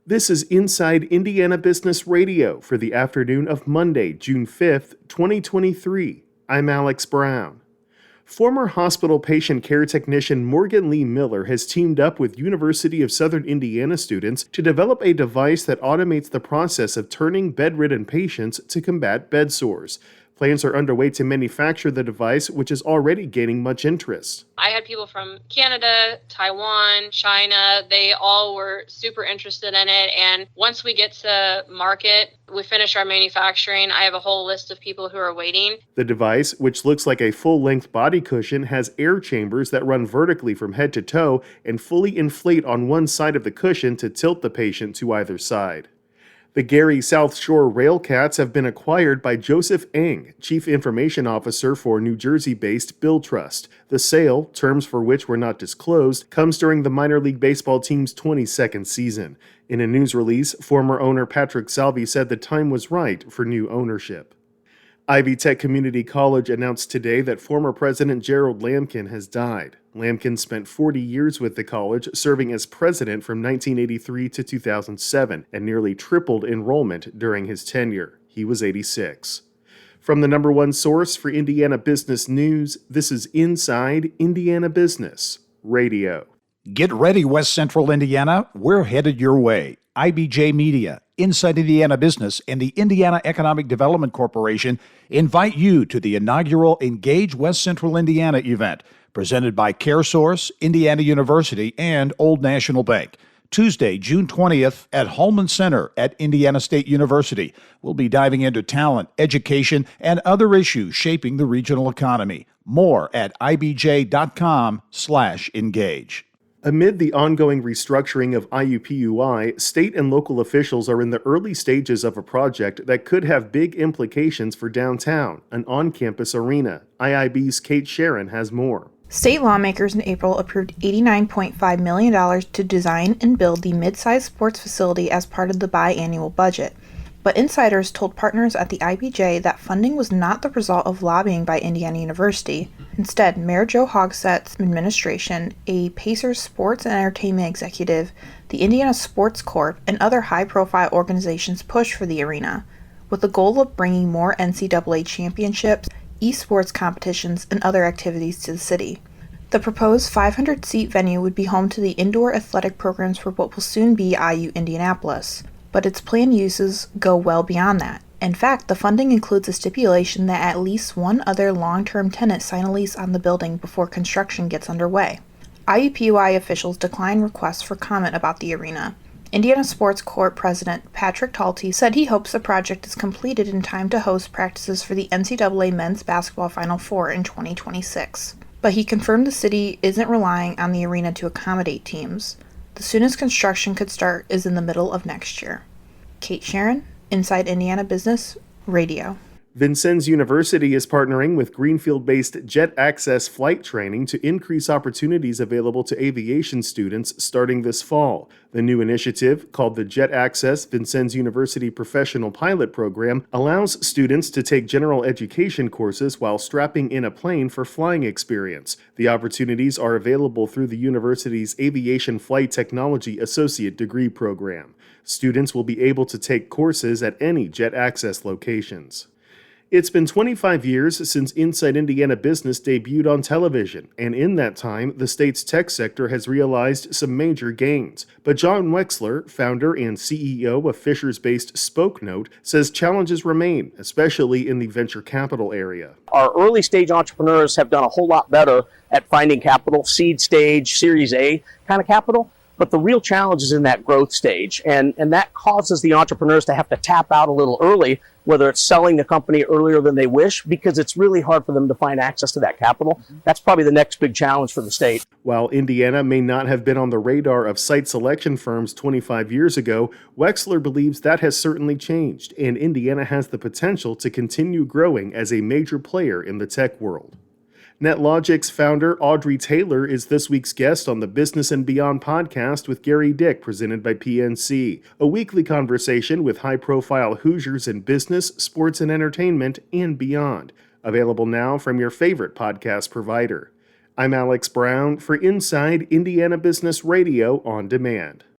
This is Inside Indiana Business Radio for the afternoon of Monday, June 5th, 2023. I'm Alex Brown. Former hospital patient care technician Morgan Lee Miller has teamed up with University of Southern Indiana students to develop a device that automates the process of turning bedridden patients to combat bed sores. Plans are underway to manufacture the device, which is already gaining much interest. I had people from Canada, Taiwan, China. They all were super interested in it. And once we get to market, we finish our manufacturing, I have a whole list of people who are waiting. The device, which looks like a full-length body cushion, has air chambers that run vertically from head to toe and fully inflate on one side of the cushion to tilt the patient to either side. The Gary South Shore Railcats have been acquired by Joseph Eng, Chief Information Officer for New Jersey-based Billtrust. The sale, terms for which were not disclosed, comes during the minor league baseball team's 22nd season. In a news release, former owner Patrick Salvi said the time was right for new ownership. Ivy Tech Community College announced today that former President Gerald Lamkin has died. Lamkin spent 40 years with the college, serving as president from 1983 to 2007, and nearly tripled enrollment during his tenure. He was 86. From the number one source for Indiana business news, this is Inside Indiana Business Radio. Get ready, West Central Indiana. We're headed your way. IBJ Media, Inside Indiana Business, and the Indiana Economic Development Corporation invite you to the inaugural Engage West Central Indiana event, presented by CareSource, Indiana University, and Old National Bank. Tuesday, June 20th at Holman Center at Indiana State University. We'll be diving into talent, education, and other issues shaping the regional economy. More at ibj.com/engage. Amid the ongoing restructuring of IUPUI, state and local officials are in the early stages of a project that could have big implications for downtown, an on-campus arena. IIB's Kate Sharon has more. State lawmakers in April approved $89.5 million to design and build the mid-sized sports facility as part of the biannual budget. But insiders told partners at the IBJ that funding was not the result of lobbying by Indiana University. Instead, Mayor Joe Hogsett's administration, a Pacers sports and entertainment executive, the Indiana Sports Corp, and other high-profile organizations pushed for the arena, with the goal of bringing more NCAA championships, esports competitions, and other activities to the city. The proposed 500-seat venue would be home to the indoor athletic programs for what will soon be IU Indianapolis. But its planned uses go well beyond that. In fact, the funding includes a stipulation that at least one other long-term tenant sign a lease on the building before construction gets underway. IUPUI officials declined requests for comment about the arena. Indiana Sports Corp President Patrick Talty said he hopes the project is completed in time to host practices for the NCAA Men's Basketball Final Four in 2026. But he confirmed the city isn't relying on the arena to accommodate teams. The soonest construction could start is in the middle of next year. Kate Sharon, Inside Indiana Business Radio. Vincennes University is partnering with Greenfield-based Jet Access Flight Training to increase opportunities available to aviation students starting this fall. The new initiative, called the Jet Access Vincennes University Professional Pilot Program, allows students to take general education courses while strapping in a plane for flying experience. The opportunities are available through the university's Aviation Flight Technology Associate Degree Program. Students will be able to take courses at any Jet Access locations. It's been 25 years since Inside Indiana Business debuted on television, and in that time, the state's tech sector has realized some major gains. But John Wexler, founder and CEO of Fishers-based Spoke Note, says challenges remain, especially in the venture capital area. Our early stage entrepreneurs have done a whole lot better at finding capital, seed stage, Series A kind of capital. But the real challenge is in that growth stage, and that causes the entrepreneurs to have to tap out a little early, whether it's selling the company earlier than they wish, because it's really hard for them to find access to that capital. That's probably the next big challenge for the state. While Indiana may not have been on the radar of site selection firms 25 years ago, Wexler believes that has certainly changed, and Indiana has the potential to continue growing as a major player in the tech world. NetLogic's founder, Audrey Taylor, is this week's guest on the Business and Beyond podcast with Gary Dick, presented by PNC, a weekly conversation with high-profile Hoosiers in business, sports, and entertainment, and beyond. Available now from your favorite podcast provider. I'm Alex Brown for Inside Indiana Business Radio on Demand.